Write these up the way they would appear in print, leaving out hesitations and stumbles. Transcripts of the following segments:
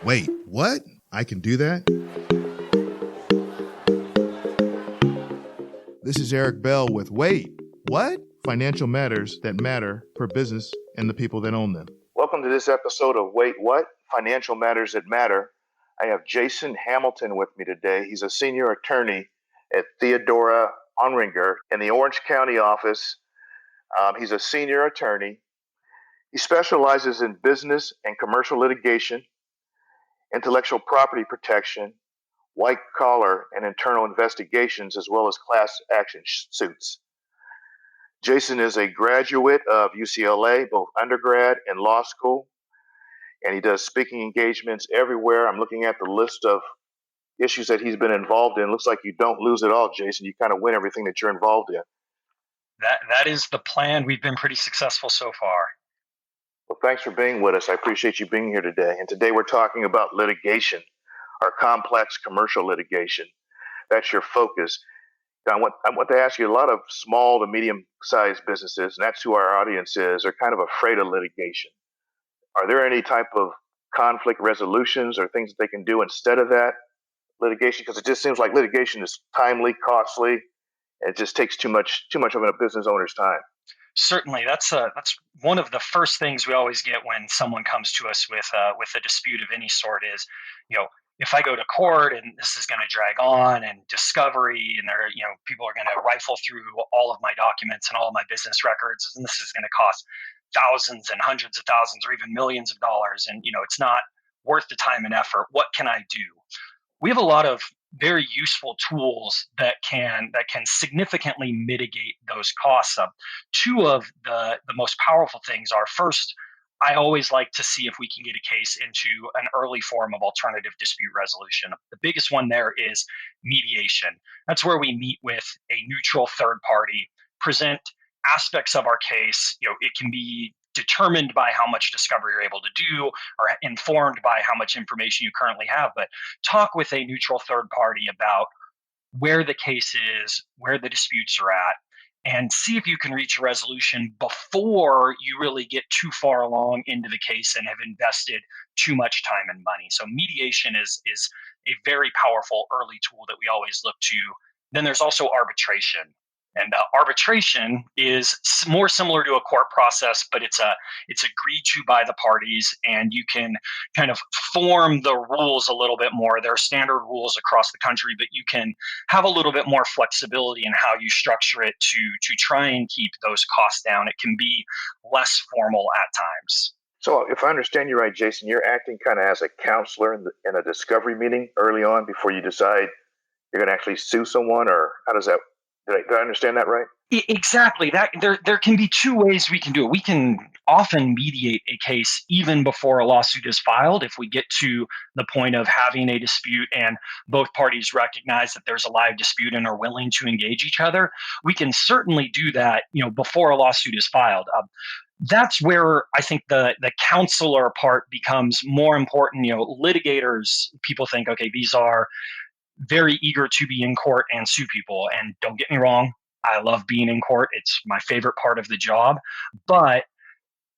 Wait, what? I can do that? This is Eric Bell with Wait, what? Financial matters that matter for business and the people that own them. Welcome to this episode of Wait, What? Financial Matters That Matter. I have Jason Hamilton with me today. He's a senior attorney at Theodora, Oringher in the Orange County office. He's a senior attorney. He specializes in business and commercial litigation, intellectual property protection, white collar and internal investigations, as well as class action suits. Jason is a graduate of UCLA, both undergrad and law school, and he does speaking engagements everywhere. I'm looking at the list of issues that he's been involved in. Looks like you don't lose it all, Jason. You kind of win everything that you're involved in. That is the plan. We've been pretty successful so far. Well, thanks for being with us. I appreciate you being here today. And today we're talking about litigation, our complex commercial litigation. That's your focus. I want to ask you, a lot of small to medium-sized businesses, and that's who our audience is, are kind of afraid of litigation. Are there any type of conflict resolutions or things that they can do instead of that litigation? Because it just seems like litigation is timely, costly, and it just takes too much of a business owner's time. Certainly, that's one of the first things we always get when someone comes to us with a dispute of any sort is, if I go to court and this is going to drag on and discovery and people are going to rifle through all of my documents and all of my business records, and this is going to cost thousands and hundreds of thousands or even millions of dollars, and it's not worth the time and effort. What can I do? We have a lot of very useful tools that can significantly mitigate those costs. Two of the most powerful things are, first, I always like to see if we can get a case into an early form of alternative dispute resolution. The biggest one there is mediation. That's where we meet with a neutral third party, present aspects of our case. It can be determined by how much discovery you're able to do or informed by how much information you currently have, but talk with a neutral third party about where the case is, where the disputes are at, and see if you can reach a resolution before you really get too far along into the case and have invested too much time and money. So mediation is a very powerful early tool that we always look to. Then there's also arbitration. And arbitration is more similar to a court process, but it's agreed to by the parties, and you can kind of form the rules a little bit more. There are standard rules across the country, but you can have a little bit more flexibility in how you structure it to try and keep those costs down. It can be less formal at times. So if I understand you right, Jason, you're acting kind of as a counselor in a discovery meeting early on before you decide you're going to actually sue someone, or how does that? Did I understand that right? Exactly. That there can be two ways we can do it. We can often mediate a case even before a lawsuit is filed if we get to the point of having a dispute and both parties recognize that there's a live dispute and are willing to engage each other. We can certainly do that, before a lawsuit is filed. That's where I think the counselor part becomes more important. Litigators, people think, okay, these are very eager to be in court and sue people. And don't get me wrong, I love being in court. It's my favorite part of the job. But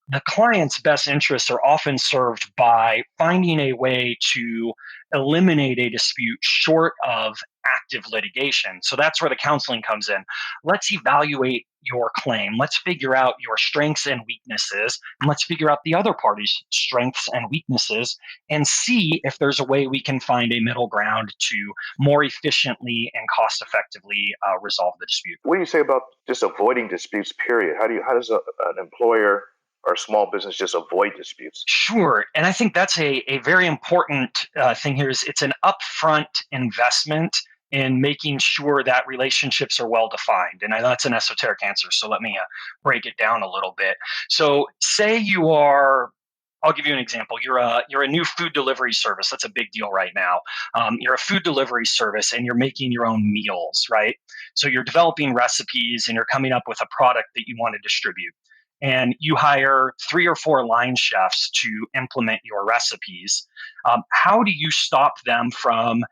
the client's best interests are often served by finding a way to eliminate a dispute short of active litigation. So that's where the counseling comes in. Let's evaluate your claim. Let's figure out your strengths and weaknesses, and let's figure out the other party's strengths and weaknesses and see if there's a way we can find a middle ground to more efficiently and cost effectively resolve the dispute. What do you say about just avoiding disputes, period? How does an employer or small business just avoid disputes? Sure. And I think that's a very important thing here is it's an upfront investment in making sure that relationships are well defined. And I know that's an esoteric answer, so let me break it down a little bit. So say I'll give you an example. You're a new food delivery service. That's a big deal right now. You're a food delivery service and you're making your own meals, right? So you're developing recipes and you're coming up with a product that you want to distribute. And you hire 3 or 4 line chefs to implement your recipes. How do you stop them from,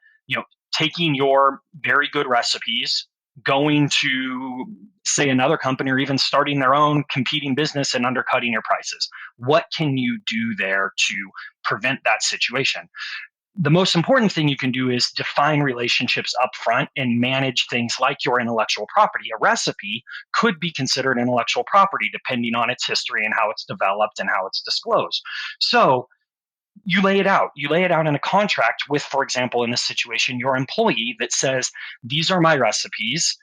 taking your very good recipes, going to, say, another company or even starting their own competing business and undercutting your prices? What can you do there to prevent that situation? The most important thing you can do is define relationships up front and manage things like your intellectual property. A recipe could be considered intellectual property depending on its history and how it's developed and how it's disclosed. So you lay it out. You lay it out in a contract with, for example, in this situation, your employee that says, these are my recipes,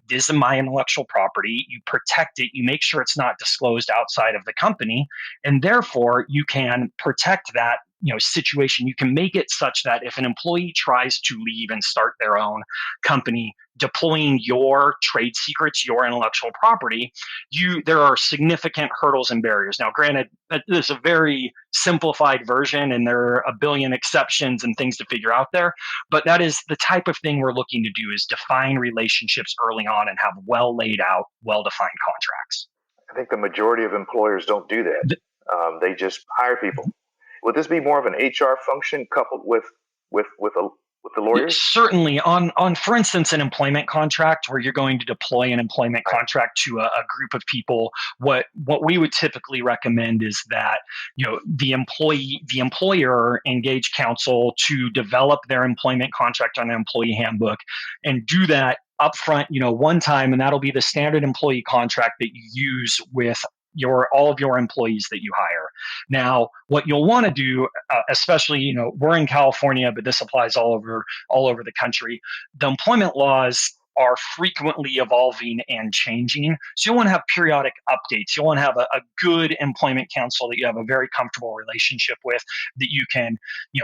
this is my intellectual property. You protect it. You make sure it's not disclosed outside of the company. And therefore, you can protect that situation. You can make it such that if an employee tries to leave and start their own company, deploying your trade secrets, your intellectual property, there are significant hurdles and barriers. Now, granted, this is a very simplified version and there are a billion exceptions and things to figure out there, but that is the type of thing we're looking to do, is define relationships early on and have well laid out, well-defined contracts. I think the majority of employers don't do that. They just hire people. Would this be more of an HR function coupled with the lawyers? Certainly. On, for instance, an employment contract where you're going to deploy an employment contract to a group of people, what we would typically recommend is that the employer engage counsel to develop their employment contract on an employee handbook, and do that upfront, one time, and that'll be the standard employee contract that you use with all of your employees that you hire. Now, what you'll want to do, especially, we're in California, but this applies all over the country. The employment laws are frequently evolving and changing. So you'll want to have periodic updates. You'll want to have a good employment counsel that you have a very comfortable relationship with, that you can,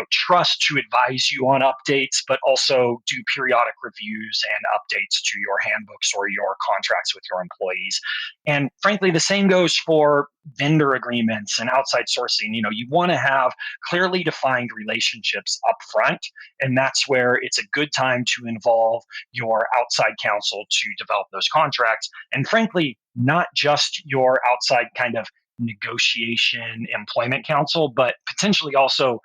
trust to advise you on updates, but also do periodic reviews and updates to your handbooks or your contracts with your employees. And frankly, the same goes for vendor agreements and outside sourcing. You want to have clearly defined relationships up front, and that's where it's a good time to involve your outside counsel to develop those contracts. And frankly, not just your outside kind of negotiation employment counsel, but potentially also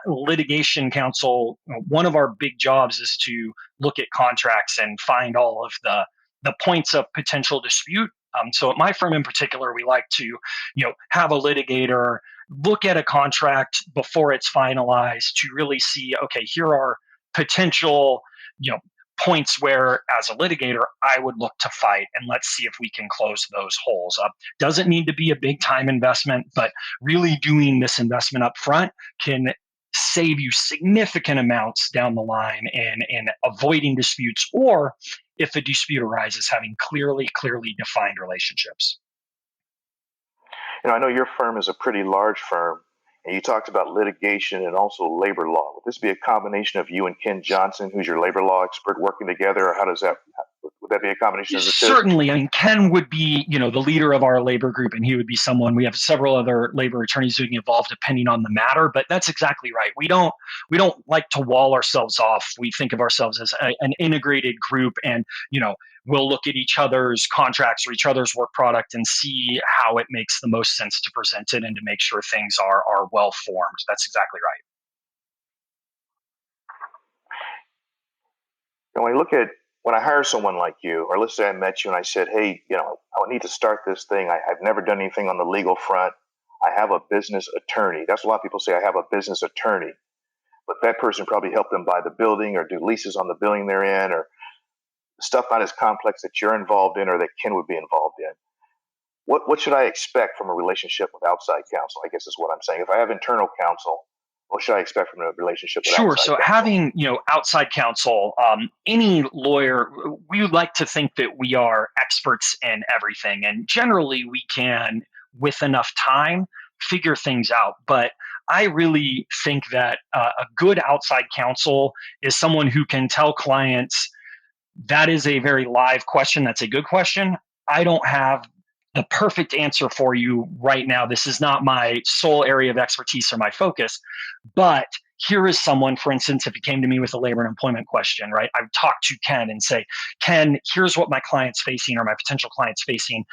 litigation counsel. One of our big jobs is to look at contracts and find all of the points of potential dispute. So at my firm in particular, we like to, have a litigator look at a contract before it's finalized to really see, okay, here are potential, points where, as a litigator, I would look to fight, and let's see if we can close those holes up. Doesn't need to be a big time investment, but really doing this investment up front can save you significant amounts down the line in avoiding disputes, or if a dispute arises, having clearly defined relationships. I know your firm is a pretty large firm, and you talked about litigation and also labor law. Would this be a combination of you and Ken Johnson, who's your labor law expert, working together, or would that be a combination of the two? Certainly. I mean, Ken would be, the leader of our labor group, and he would be someone. We have several other labor attorneys who get involved depending on the matter, but that's exactly right. We don't like to wall ourselves off. We think of ourselves as an integrated group, and, we'll look at each other's contracts or each other's work product and see how it makes the most sense to present it and to make sure things are well formed. That's exactly right. When I hire someone like you, or let's say I met you and I said, hey, I need to start this thing. I've never done anything on the legal front. I have a business attorney. That's what a lot of people say. I have a business attorney. But that person probably helped them buy the building or do leases on the building they're in, or stuff not as complex that you're involved in or that Ken would be involved in. What should I expect from a relationship with outside counsel? I guess is what I'm saying. If I have internal counsel, what should I expect from a relationship with outside counsel? Sure. So having, outside counsel, any lawyer, we would like to think that we are experts in everything. And generally we can, with enough time, figure things out. But I really think that a good outside counsel is someone who can tell clients, that is a very live question. That's a good question. I don't have the perfect answer for you right now. This is not my sole area of expertise or my focus, but here is someone, for instance, if you came to me with a labor and employment question, right? I would talk to Ken and say, Ken, here's what my client's facing or my potential client's facing.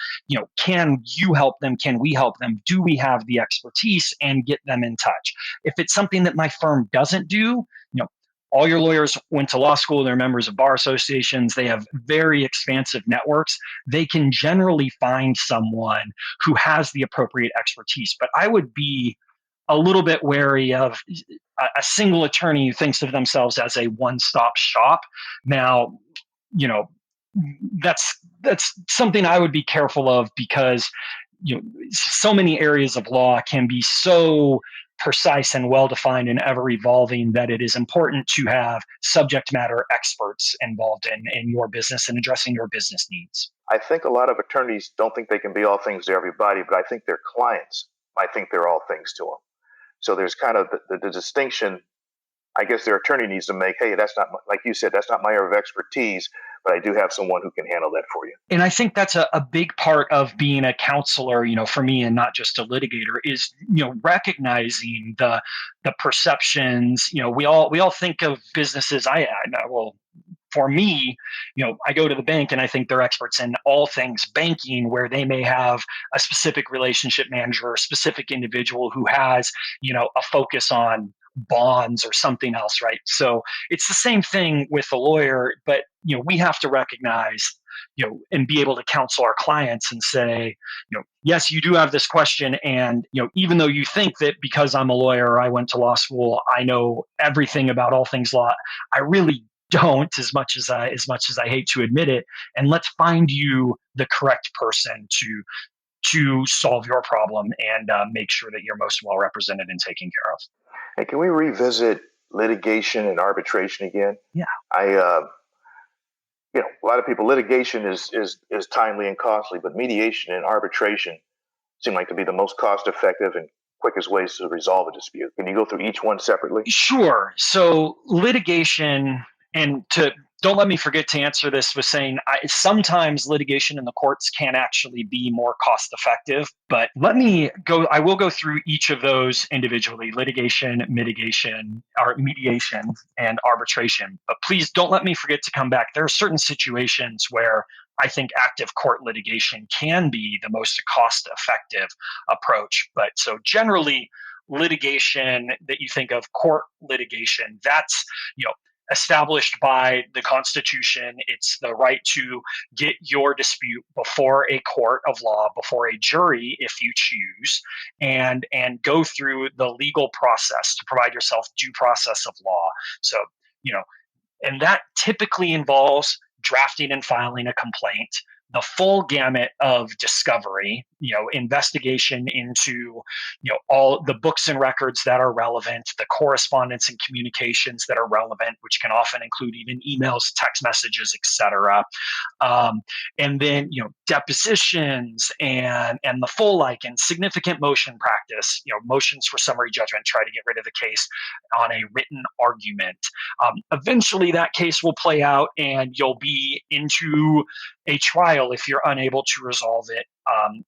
Can you help them? Can we help them? Do we have the expertise? And get them in touch. If it's something that my firm doesn't do, all your lawyers went to law school, they're members of bar associations, they have very expansive networks. They can generally find someone who has the appropriate expertise. But I would be a little bit wary of a single attorney who thinks of themselves as a one-stop shop. Now, that's something I would be careful of, because so many areas of law can be so precise and well-defined and ever-evolving that it is important to have subject matter experts involved in your business and addressing your business needs. I think a lot of attorneys don't think they can be all things to everybody, but I think their clients might think they're all things to them. So there's kind of the distinction, I guess, their attorney needs to make. Hey, that's not, like you said, that's not my area of expertise, but I do have someone who can handle that for you. And I think that's a big part of being a counselor, for me, and not just a litigator, is, recognizing the perceptions. We all think of businesses. For me, I go to the bank and I think they're experts in all things banking, where they may have a specific relationship manager or a specific individual who has, a focus on bonds or something else, right? So it's the same thing with a lawyer, but we have to recognize, and be able to counsel our clients and say, yes, you do have this question, and even though you think that because I'm a lawyer or I went to law school, I know everything about all things law, I really don't, as much as I hate to admit it. And let's find you the correct person to solve your problem and make sure that you're most well represented and taken care of. Hey, can we revisit litigation and arbitration again? Yeah. A lot of people, litigation is timely and costly, but mediation and arbitration seem like to be the most cost-effective and quickest ways to resolve a dispute. Can you go through each one separately? Sure. So litigation, and don't let me forget to answer this with saying sometimes litigation in the courts can actually be more cost effective, but I will go through each of those individually: litigation, mediation, and arbitration. But please don't let me forget to come back. There are certain situations where I think active court litigation can be the most cost effective approach. But so generally, litigation that you think of, court litigation, that's, established by the Constitution. It's the right to get your dispute before a court of law, before a jury, if you choose, and go through the legal process to provide yourself due process of law. So, and that typically involves drafting and filing a complaint, the full gamut of discovery, investigation into, all the books and records that are relevant, the correspondence and communications that are relevant, which can often include even emails, text messages, etc. And then, depositions and the full and significant motion practice, motions for summary judgment, try to get rid of the case on a written argument. Eventually that case will play out and you'll be into a trial if you're unable to resolve it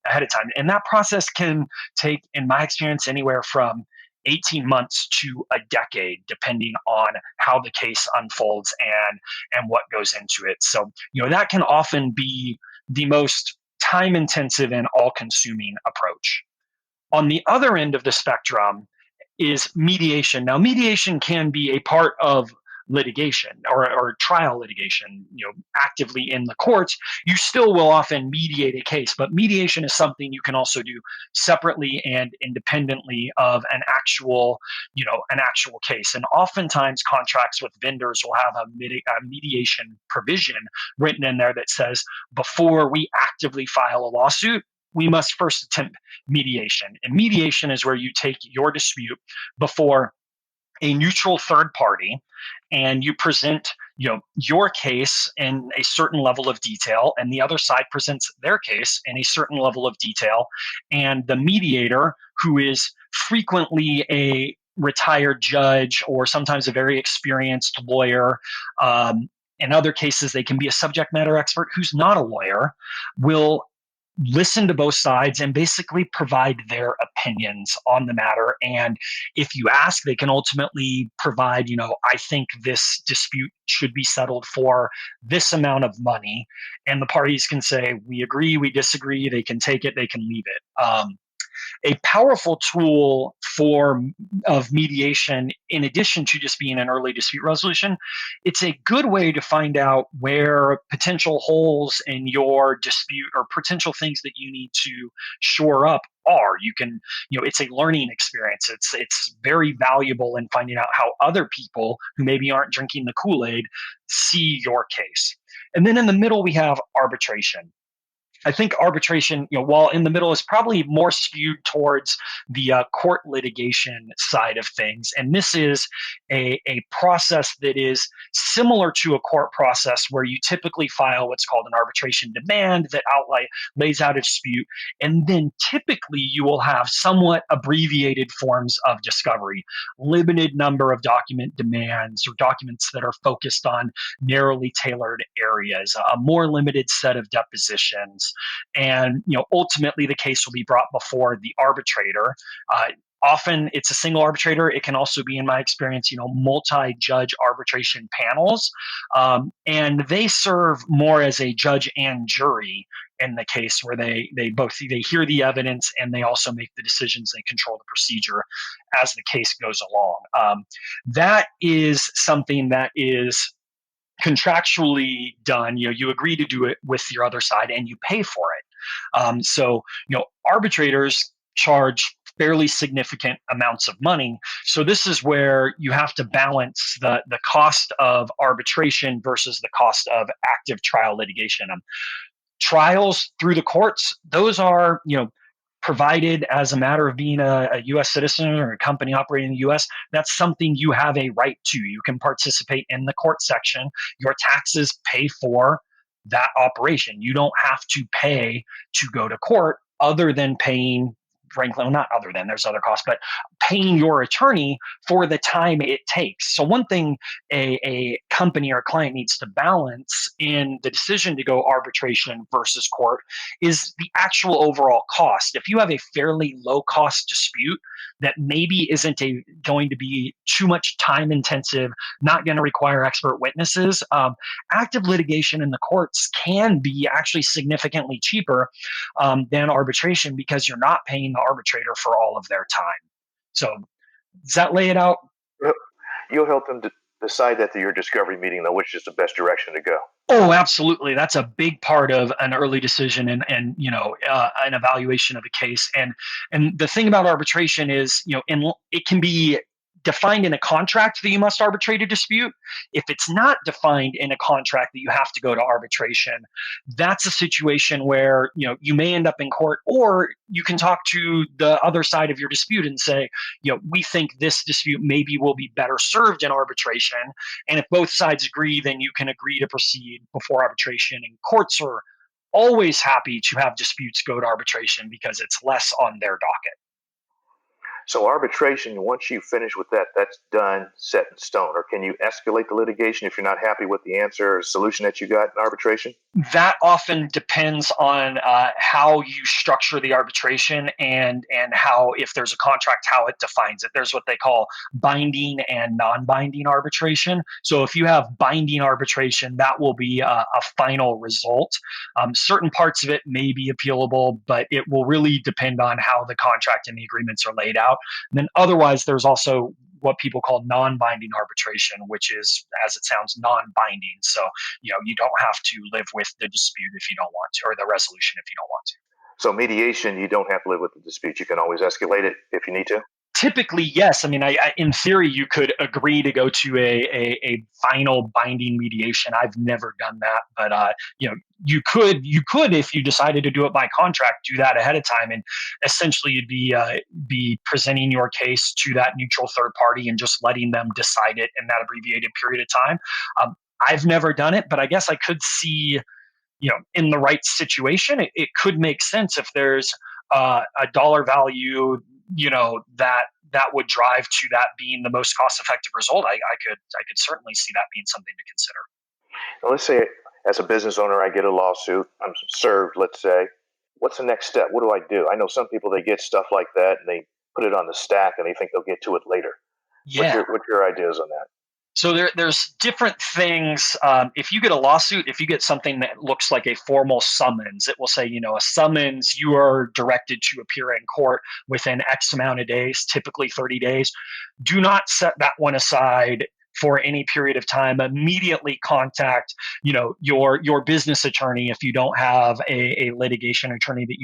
ahead of time. And that process can take, in my experience, anywhere from 18 months to a decade, depending on how the case unfolds and what goes into it. So, that can often be the most time-intensive and all-consuming approach. On the other end of the spectrum is mediation. Now, mediation can be a part of litigation or trial litigation, actively in the courts. You still will often mediate a case, but mediation is something you can also do separately and independently of an actual case. And oftentimes contracts with vendors will have a mediation provision written in there that says, before we actively file a lawsuit, we must first attempt mediation. And mediation is where you take your dispute before a neutral third party and you present your case in a certain level of detail, and the other side presents their case in a certain level of detail. And the mediator, who is frequently a retired judge or sometimes a very experienced lawyer, in other cases they can be a subject matter expert who's not a lawyer, will listen to both sides and basically provide their opinions on the matter. And if you ask, they can ultimately provide, I think this dispute should be settled for this amount of money. And the parties can say, we agree, we disagree, they can take it, they can leave it. a powerful tool of mediation, in addition to just being an early dispute resolution. It's a good way to find out where potential holes in your dispute or potential things that you need to shore up are. You can, it's a learning experience. It's very valuable in finding out how other people who maybe aren't drinking the Kool-Aid see your case. And then in the middle, we have arbitration. I think arbitration, while in the middle, is probably more skewed towards the court litigation side of things. And this is a process that is similar to a court process where you typically file what's called an arbitration demand that lays out a dispute. And then typically you will have somewhat abbreviated forms of discovery, limited number of document demands or documents that are focused on narrowly tailored areas, a more limited set of depositions. And ultimately the case will be brought before the arbitrator. Often it's a single arbitrator. It can also be, in my experience, multi-judge arbitration panels, and they serve more as a judge and jury in the case, where they hear the evidence and they also make the decisions. They control the procedure as the case goes along. That is something that is contractually done. You agree to do it with your other side and you pay for it. So arbitrators charge fairly significant amounts of money. So this is where you have to balance the cost of arbitration versus the cost of active trial litigation. Trials through the courts, those are provided as a matter of being a U.S. citizen or a company operating in the U.S., that's something you have a right to. You can participate in the court section. Your taxes pay for that operation. You don't have to pay to go to court, other than paying, frankly, not other than, there's other costs, but paying your attorney for the time it takes. So one thing a company or a client needs to balance in the decision to go arbitration versus court is the actual overall cost. If you have a fairly low cost dispute that maybe isn't going to be too much time intensive, not going to require expert witnesses, active litigation in the courts can be actually significantly cheaper than arbitration, because you're not paying the arbitrator for all of their time. So does that lay it out? You'll help them decide that through your discovery meeting, though, which is the best direction to go. Oh, absolutely. That's a big part of an early decision and an evaluation of a case. And the thing about arbitration is, it can be defined in a contract that you must arbitrate a dispute. If it's not defined in a contract that you have to go to arbitration, that's a situation where you may end up in court, or you can talk to the other side of your dispute and say, we think this dispute maybe will be better served in arbitration. And if both sides agree, then you can agree to proceed before arbitration. And courts are always happy to have disputes go to arbitration because it's less on their docket. So arbitration, once you finish with that, that's done, set in stone. Or can you escalate the litigation if you're not happy with the answer or solution that you got in arbitration? That often depends on how you structure the arbitration and how, if there's a contract, how it defines it. There's what they call binding and non-binding arbitration. So if you have binding arbitration, that will be a final result. Certain parts of it may be appealable, but it will really depend on how the contract and the agreements are laid out. And then otherwise, there's also what people call non-binding arbitration, which is, as it sounds, non-binding. So, you don't have to live with the dispute if you don't want to, or the resolution if you don't want to. So mediation, you don't have to live with the dispute. You can always escalate it if you need to. Typically, yes. I mean, in theory, you could agree to go to a final binding mediation. I've never done that, but you could, if you decided to do it by contract, do that ahead of time, and essentially you'd be presenting your case to that neutral third party and just letting them decide it in that abbreviated period of time. I've never done it, but I guess I could see, in the right situation, it could make sense if there's a dollar value, that would drive to that being the most cost-effective result. I could certainly see that being something to consider. Now, let's say, as a business owner, I get a lawsuit. I'm served, let's say. What's the next step? What do I do? I know some people, they get stuff like that and they put it on the stack and they think they'll get to it later. Yeah. What's your ideas on that? So there's different things. If you get a lawsuit, if you get something that looks like a formal summons, it will say, a summons, you are directed to appear in court within X amount of days, typically 30 days. Do not set that one aside for any period of time. Immediately contact, your business attorney if you don't have a litigation attorney that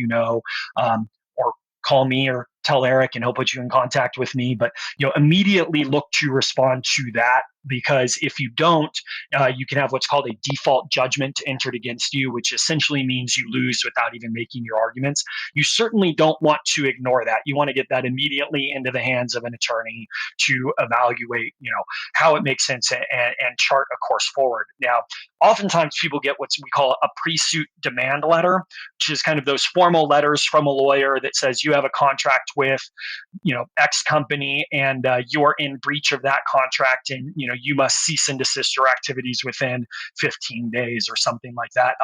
or call me or tell Eric and he'll put you in contact with me. But immediately look to respond to that, because if you don't, you can have what's called a default judgment entered against you, which essentially means you lose without even making your arguments. You certainly don't want to ignore that. You want to get that immediately into the hands of an attorney to evaluate, how it makes sense and chart a course forward. Now, oftentimes people get what we call a pre-suit demand letter, which is kind of those formal letters from a lawyer that says you have a contract with, X company, and you're in breach of that contract, and you must cease and desist your activities within 15 days or something like that.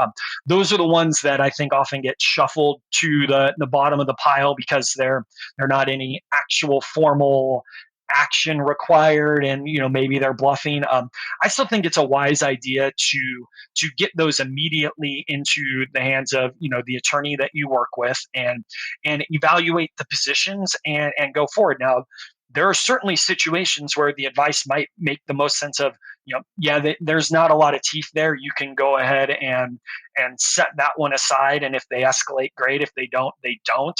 Those are the ones that I think often get shuffled to the bottom of the pile because they're not any actual formal action required, and maybe they're bluffing. I still think it's a wise idea to get those immediately into the hands of the attorney that you work with, and evaluate the positions and go forward. Now, there are certainly situations where the advice might make the most sense of, there's not a lot of teeth there. You can go ahead and set that one aside. And if they escalate, great. If they don't, they don't.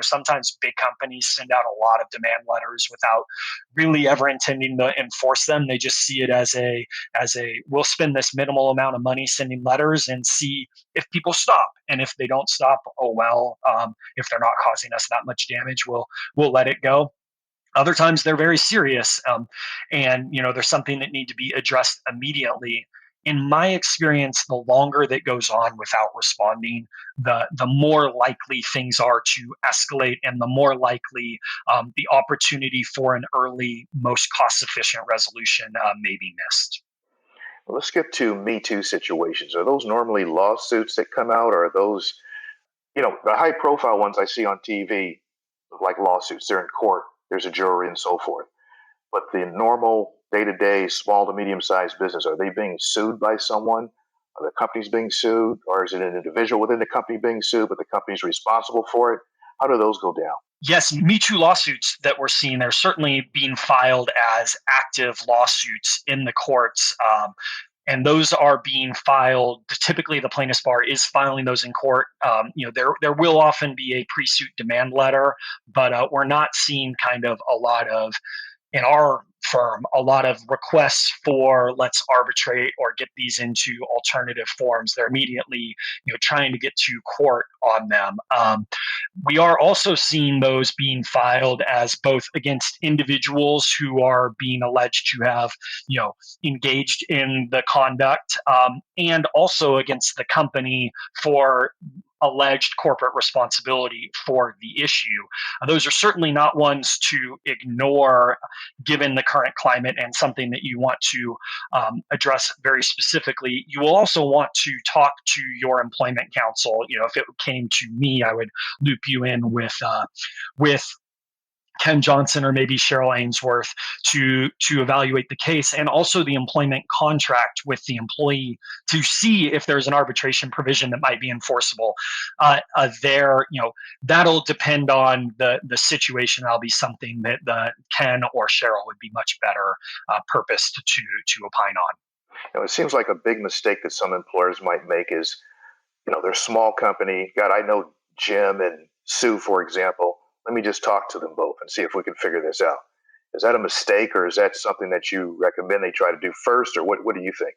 Sometimes big companies send out a lot of demand letters without really ever intending to enforce them. They just see it as a we'll spend this minimal amount of money sending letters and see if people stop. And if they don't stop, oh well. If they're not causing us that much damage, we'll let it go. Other times they're very serious, and there's something that need to be addressed immediately. In my experience, the longer that goes on without responding, the more likely things are to escalate, and the more likely the opportunity for an early, most cost-efficient resolution may be missed. Well, let's get to Me Too situations. Are those normally lawsuits that come out, or are those, the high-profile ones I see on TV, like lawsuits? They're in court. There's a jury and so forth. But the normal day-to-day small to medium-sized business, are they being sued by someone? Are the companies being sued? Or is it an individual within the company being sued, but the company's responsible for it? How do those go down? Yes, Me Too lawsuits that we're seeing, they're certainly being filed as active lawsuits in the courts. And those are being filed. Typically, the plaintiff's bar is filing those in court. There will often be a pre-suit demand letter, but we're not seeing kind of a lot of, in our firm, a lot of requests for let's arbitrate or get these into alternative forms. They're immediately trying to get to court on them. We are also seeing those being filed as both against individuals who are being alleged to have engaged in the conduct, and also against the company for alleged corporate responsibility for the issue. Those are certainly not ones to ignore given the current climate, and something that you want to address very specifically. You will also want to talk to your employment counsel. If it came to me, I would loop you in with Ken Johnson or maybe Cheryl Ainsworth to evaluate the case, and also the employment contract with the employee to see if there's an arbitration provision that might be enforceable. That'll depend on the situation. That'll be something that Ken or Cheryl would be much better purposed to opine on. It seems like a big mistake that some employers might make is, they're a small company. God, I know Jim and Sue, for example. Let me just talk to them both and see if we can figure this out. Is that a mistake, or is that something that you recommend they try to do first, or what do you think?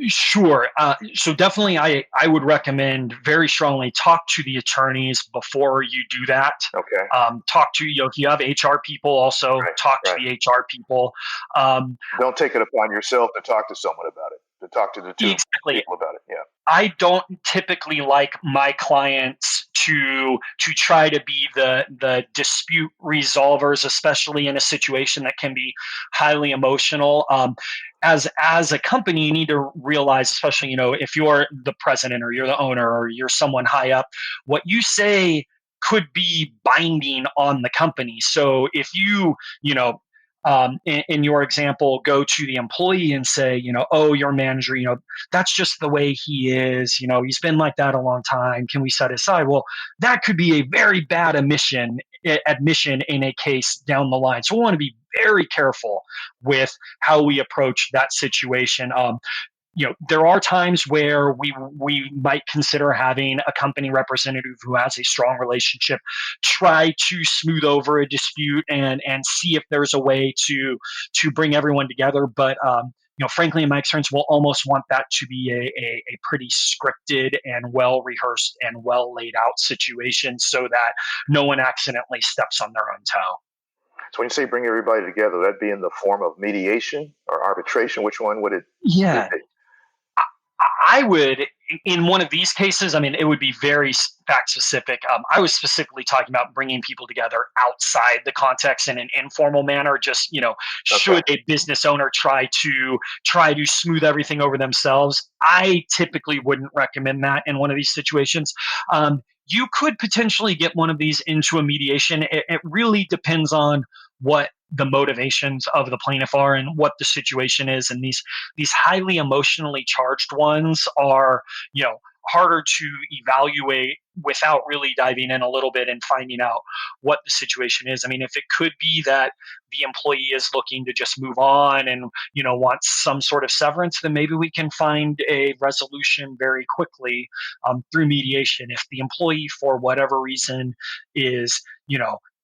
Sure. So definitely I would recommend very strongly talk to the attorneys before you do that. Okay. Talk to, if you have HR people, also talk to the HR people. Don't take it upon yourself to talk to someone about it, to talk to the two people about it. Yeah. I don't typically like my clients to try to be the dispute resolvers, especially in a situation that can be highly emotional. As a company, you need to realize, especially if you're the president or you're the owner or you're someone high up, what you say could be binding on the company. So if you in your example, go to the employee and say, oh, your manager, that's just the way he is. He's been like that a long time. Can we set aside? Well, that could be a very bad admission in a case down the line. So we want to be very careful with how we approach that situation. There are times where we might consider having a company representative who has a strong relationship try to smooth over a dispute and see if there's a way to bring everyone together. But frankly, in my experience, we'll almost want that to be a pretty scripted and well rehearsed and well laid out situation so that no one accidentally steps on their own toe. So when you say bring everybody together, that'd be in the form of mediation or arbitration. Which one would it? Yeah. I would, in one of these cases, it would be very fact specific. I was specifically talking about bringing people together outside the context in an informal manner. Just, should a business owner try to smooth everything over themselves? I typically wouldn't recommend that in one of these situations. You could potentially get one of these into a mediation. It really depends on what the motivations of the plaintiff are and what the situation is. And these highly emotionally charged ones are, harder to evaluate without really diving in a little bit and finding out what the situation is. If it could be that the employee is looking to just move on and, wants some sort of severance, then maybe we can find a resolution very quickly through mediation. If the employee, for whatever reason, is,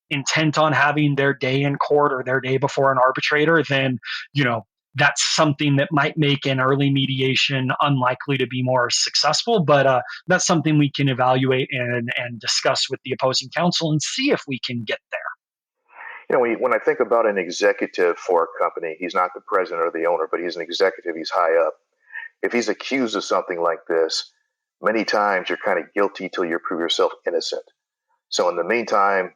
intent on having their day in court or their day before an arbitrator, then, that's something that might make an early mediation unlikely to be more successful. But that's something we can evaluate and discuss with the opposing counsel and see if we can get there. When I think about an executive for a company, he's not the president or the owner, but he's an executive. He's high up. If he's accused of something like this, many times you're kind of guilty till you prove yourself innocent. So in the meantime,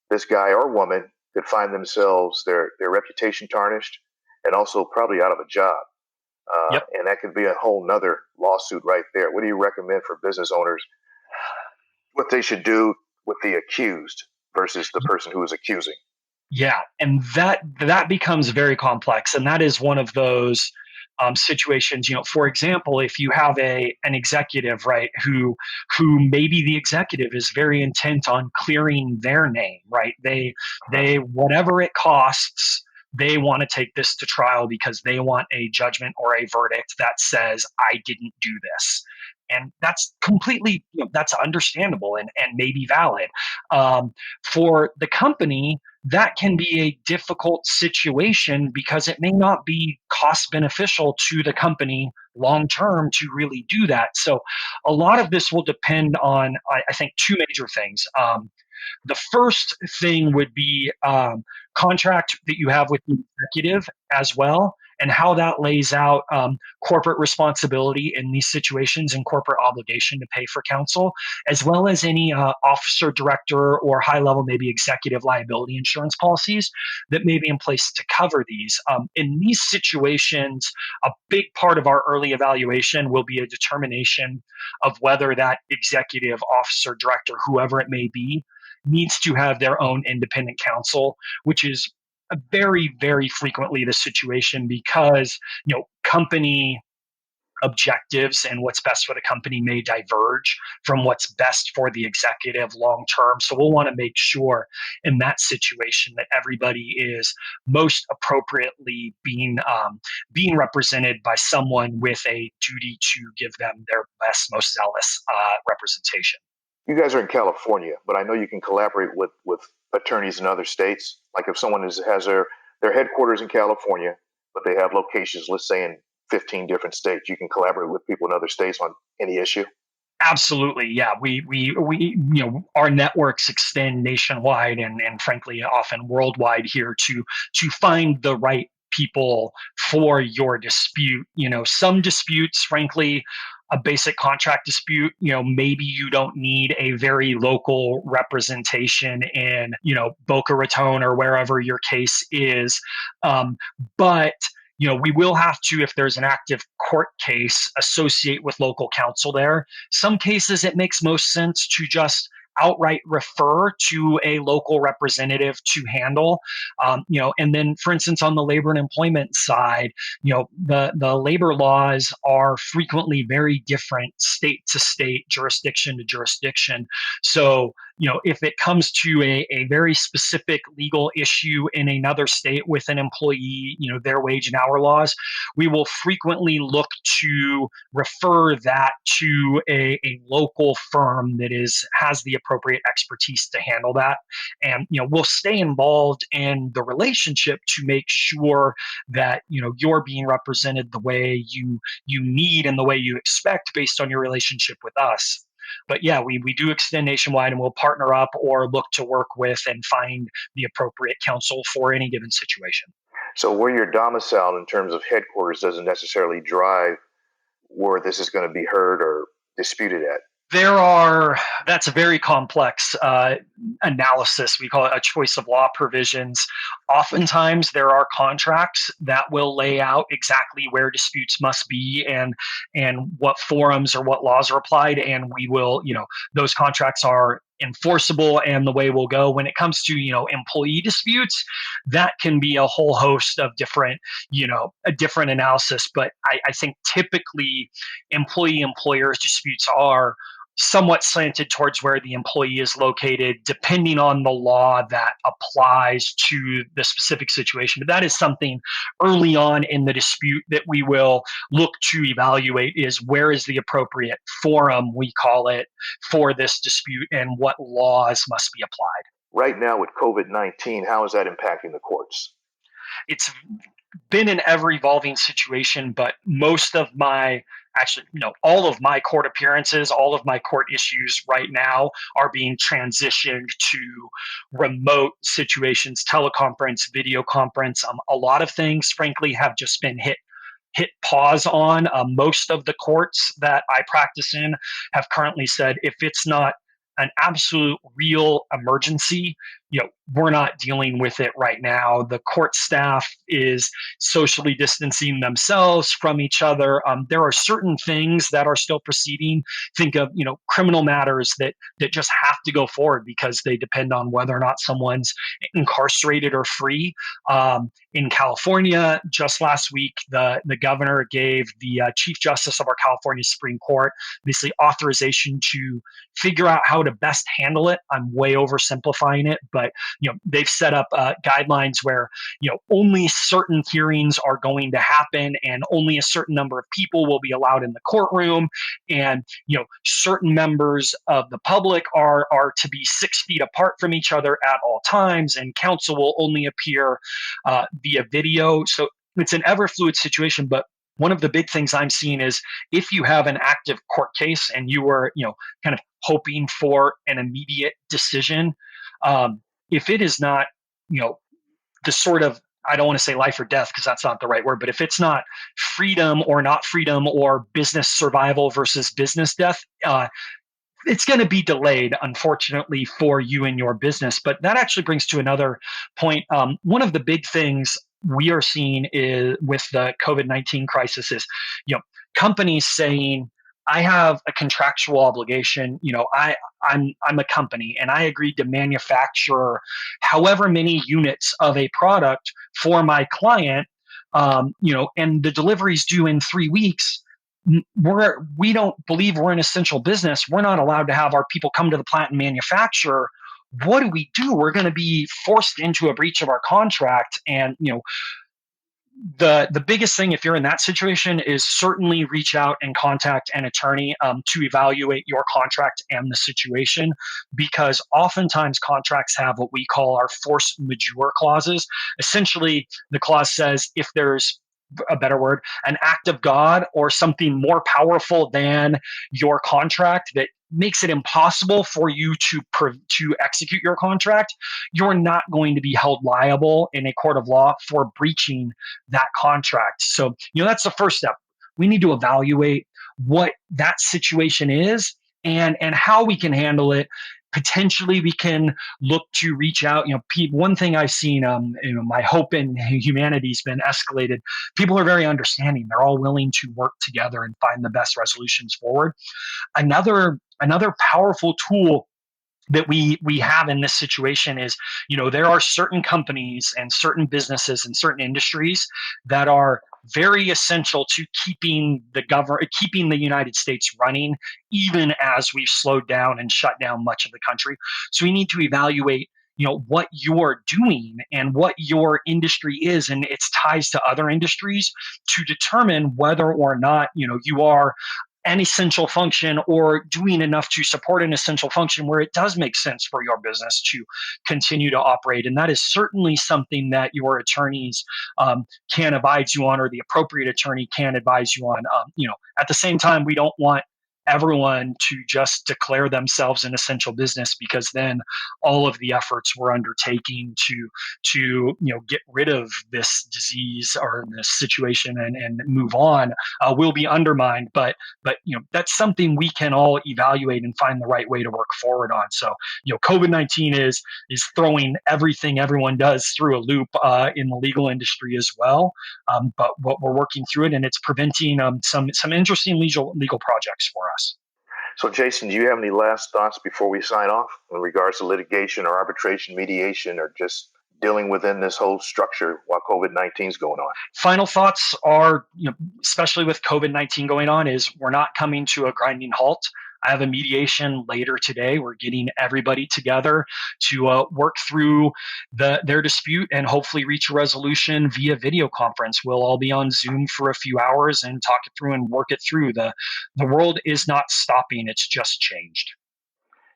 this guy or woman could find themselves their reputation tarnished and also probably out of a job. Yep. And that could be a whole nother lawsuit right there. What do you recommend for business owners, what they should do with the accused versus the person who is accusing? Yeah, and that becomes very complex. And that is one of those situations, for example, if you have an executive, right, who maybe the executive is very intent on clearing their name, right? They whatever it costs, they want to take this to trial because they want a judgment or a verdict that says, I didn't do this. And that's completely, that's understandable and maybe valid. For the company, that can be a difficult situation because it may not be cost beneficial to the company long term to really do that. So a lot of this will depend on, I think, two major things. The first thing would be contract that you have with the executive as well, and how that lays out corporate responsibility in these situations and corporate obligation to pay for counsel, as well as any officer, director, or high-level, maybe executive liability insurance policies that may be in place to cover these. In these situations, a big part of our early evaluation will be a determination of whether that executive, officer, director, whoever it may be, needs to have their own independent counsel, which is very, very frequently the situation because, company objectives and what's best for the company may diverge from what's best for the executive long term. So we'll want to make sure in that situation that everybody is most appropriately being represented by someone with a duty to give them their best, most zealous representation. You guys are in California, but I know you can collaborate with attorneys in other states. Like if someone has their headquarters in California, but they have locations, let's say in 15 different states, you can collaborate with people in other states on any issue. Absolutely, yeah. We our networks extend nationwide and frankly often worldwide here to find the right people for your dispute. Some disputes, frankly, a basic contract dispute, maybe you don't need a very local representation in, Boca Raton or wherever your case is. But we will have to, if there's an active court case, associate with local counsel there. Some cases, it makes most sense to just outright refer to a local representative to handle. And then, for instance, on the labor and employment side, the labor laws are frequently very different state to state, jurisdiction to jurisdiction. So, if it comes to a very specific legal issue in another state with an employee, their wage and hour laws, we will frequently look to refer that to a local firm that has the appropriate expertise to handle that. And, we'll stay involved in the relationship to make sure that, you're being represented the way you need and the way you expect based on your relationship with us. But yeah, we do extend nationwide, and we'll partner up or look to work with and find the appropriate counsel for any given situation. So where you're domiciled in terms of headquarters doesn't necessarily drive where this is going to be heard or disputed at. That's a very complex analysis. We call it a choice of law provisions. Oftentimes there are contracts that will lay out exactly where disputes must be and what forums or what laws are applied. And we will, those contracts are enforceable and the way we'll go. When it comes to, employee disputes, that can be a whole host of different, a different analysis. But I think typically employee-employers disputes are somewhat slanted towards where the employee is located, depending on the law that applies to the specific situation. But that is something early on in the dispute that we will look to evaluate is where is the appropriate forum, we call it, for this dispute and what laws must be applied. Right now with COVID-19, how is that impacting the courts? It's been an ever-evolving situation, but all of my court appearances, all of my court issues right now are being transitioned to remote situations, teleconference, video conference. A lot of things, frankly, have just been hit pause on. Most of the courts that I practice in have currently said if it's not an absolute real emergency, we're not dealing with it right now. The court staff is socially distancing themselves from each other. There are certain things that are still proceeding. Think of, criminal matters that just have to go forward because they depend on whether or not someone's incarcerated or free. In California, just last week, the governor gave the Chief Justice of our California Supreme Court basically authorization to figure out how to best handle it. I'm way oversimplifying it, but they've set up guidelines where only certain hearings are going to happen and only a certain number of people will be allowed in the courtroom, and certain members of the public are to be 6 feet apart from each other at all times, and counsel will only appear via video. So it's an ever fluid situation, but one of the big things I'm seeing is if you have an active court case and you were, kind of hoping for an immediate decision, if it is not, the sort of, I don't want to say life or death because that's not the right word, but if it's not freedom or not freedom or business survival versus business death, it's going to be delayed, unfortunately, for you and your business. But that actually brings to another point. One of the big things we are seeing is with the COVID-19 crisis is, companies saying, I have a contractual obligation. I'm a company and I agreed to manufacture however many units of a product for my client, and the delivery's due in 3 weeks. We don't believe we're an essential business. We're not allowed to have our people come to the plant and manufacture. What do? We're going to be forced into a breach of our contract. And, the biggest thing, if you're in that situation, is certainly reach out and contact an attorney to evaluate your contract and the situation, because oftentimes contracts have what we call our force majeure clauses. Essentially, the clause says if there's a better word, an act of God or something more powerful than your contract that makes it impossible for you to execute your contract, you're not going to be held liable in a court of law for breaching that contract. So, that's the first step. We need to evaluate what that situation is and how we can handle it. Potentially, we can look to reach out. One thing I've seen, my hope in humanity's been escalated. People are very understanding. They're all willing to work together and find the best resolutions forward. Another powerful tool that we have in this situation is, there are certain companies and certain businesses and certain industries that are very essential to keeping the United States running, even as we've slowed down and shut down much of the country. So we need to evaluate what you're doing and what your industry is and its ties to other industries to determine whether or not you are an essential function or doing enough to support an essential function where it does make sense for your business to continue to operate. And that is certainly something that your attorneys can advise you on, or the appropriate attorney can advise you on. At the same time, we don't want everyone to just declare themselves an essential business, because then all of the efforts we're undertaking to get rid of this disease or this situation and move on will be undermined. But that's something we can all evaluate and find the right way to work forward on. So COVID-19 is throwing everything everyone does through a loop in the legal industry as well. But what we're working through it, and it's preventing some interesting legal projects for us. So, Jason, do you have any last thoughts before we sign off in regards to litigation or arbitration, mediation, or just dealing within this whole structure while COVID-19 is going on? Final thoughts are, especially with COVID-19 going on, is we're not coming to a grinding halt. I have a mediation later today. We're getting everybody together to work through their dispute and hopefully reach a resolution via video conference. We'll all be on Zoom for a few hours and talk it through and work it through. The world is not stopping. It's just changed.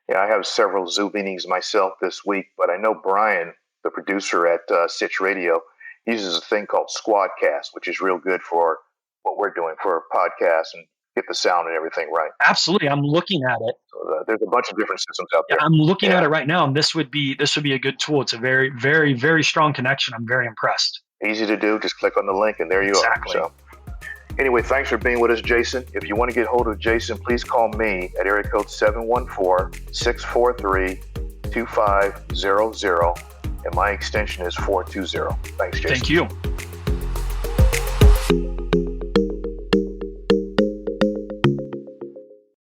Yeah, I have several Zoom meetings myself this week, but I know Brian, the producer at Sitch Radio, uses a thing called Squadcast, which is real good for what we're doing for a podcast and get the sound and everything right. Absolutely. I'm looking at it. So there's a bunch of different systems out there. Yeah, I'm looking at it right now, and this would be a good tool. It's a very, very, very strong connection. I'm very impressed. Easy to do. Just click on the link and there you are. So anyway, thanks for being with us, Jason. If you want to get hold of Jason, please call me at area code 714-643-2500, and my extension is 420. Thanks, Jason. Thank you.